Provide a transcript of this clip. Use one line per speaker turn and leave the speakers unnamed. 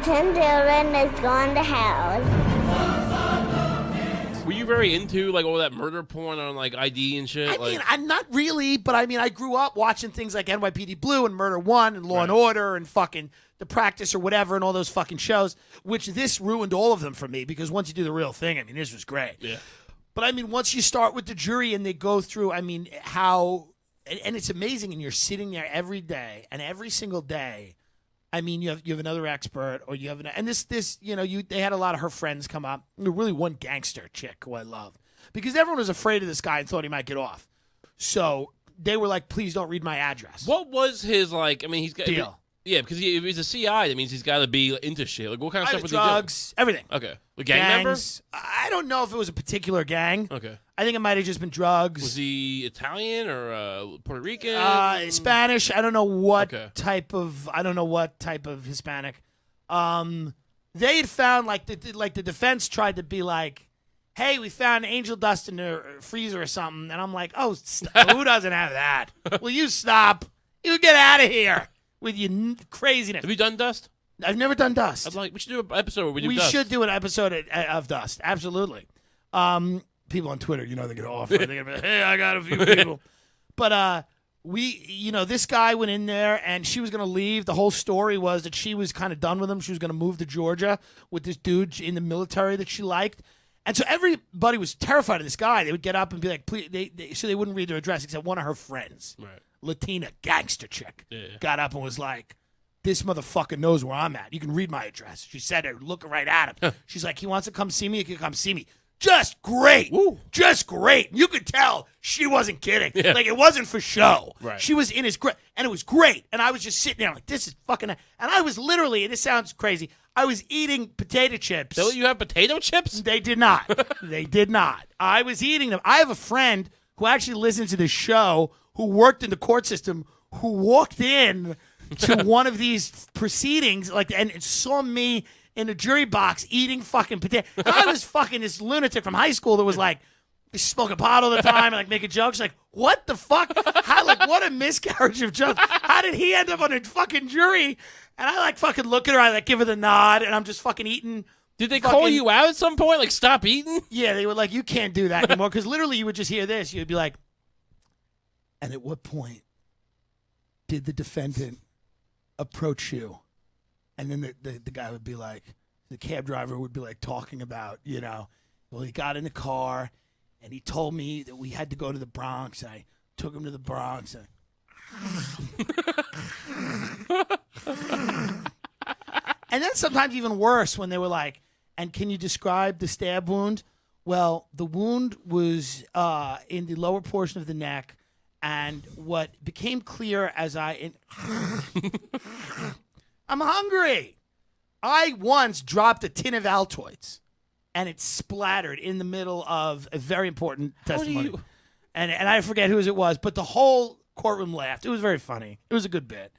Tim Dillon is going to hell.
Were you very into like all that murder porn on like ID and shit?
I mean, I'm not really, but I mean, I grew up watching things like NYPD Blue and Murder One and Law and Order and fucking The Practice or whatever and all those fucking shows, which this ruined all of them for me because once you do the real thing, I mean, this was great.
Yeah.
But I mean, once you start with the jury and they go through, I mean, how, and it's amazing, and you're sitting there every day and every single day. I mean, you have another expert, or you have and this they had a lot of her friends come up. Really, one gangster chick who I love because everyone was afraid of this guy and thought he might get off. So they were like, "Please don't read my address."
What was his like? I mean, he's got
deal.
Yeah, because if he's a CI, that means he's got to be into shit. Like, what kind of stuff was
drugs,
he doing?
everything.
Okay, like gang member?
I don't know if it was a particular gang.
Okay,
I think it might have just been drugs.
Was he Italian or Puerto Rican?
Spanish. I don't know what type of. I don't know what type of Hispanic. They had found like the defense tried to be like, "Hey, we found angel dust in the freezer or something," and I'm like, "Oh, who doesn't have that? Will you stop? You get out of here with your craziness."
Have you done dust?
I've never done dust.
I'd like we should do an episode where we do
We
dust.
should do an episode of dust. Absolutely. People on Twitter, they get off. They're gonna be like, "Hey, I got a few people," but this guy went in there and she was gonna leave. The whole story was that she was kind of done with him. She was gonna move to Georgia with this dude in the military that she liked. And so everybody was terrified of this guy. They would get up and be like, "Please," so they wouldn't read their address except one of her friends,
right.
Latina gangster chick, got up and was like, "This motherfucker knows where I'm at. You can read my address." She said it, looking right at him. She's like, "He wants to come see me. He can come see me." Just great. Woo. Just great. You could tell she wasn't kidding. Yeah. Like, it wasn't for show.
Right.
She was in his grip, and it was great. And I was just sitting there like, this is fucking... And I was literally, and this sounds crazy, I was eating potato chips.
Don't you have potato chips?
They did not. They did not. I was eating them. I have a friend who actually listens to this show who worked in the court system who walked in to one of these proceedings and saw me in a jury box eating fucking potato. And I was fucking this lunatic from high school that was like smoking pot all the time and like making jokes. Like, what the fuck? How, like, what a miscarriage of justice. How did he end up on a fucking jury? And I like fucking look at her, I like give her the nod, and I'm just fucking eating.
Did they call you out at some point? Like, stop eating?
Yeah, they were like, you can't do that anymore. Because literally you would just hear this. You'd be like, and at what point did the defendant approach you? And then the guy would be like, the cab driver would be like talking about, well, he got in the car and he told me that we had to go to the Bronx. And I took him to the Bronx. And then sometimes even worse when they were like, and can you describe the stab wound? Well, the wound was in the lower portion of the neck. And what became clear as I'm hungry. I once dropped a tin of Altoids, and it splattered in the middle of a very important testimony. And I forget whose it was, but the whole courtroom laughed. It was very funny. It was a good bit.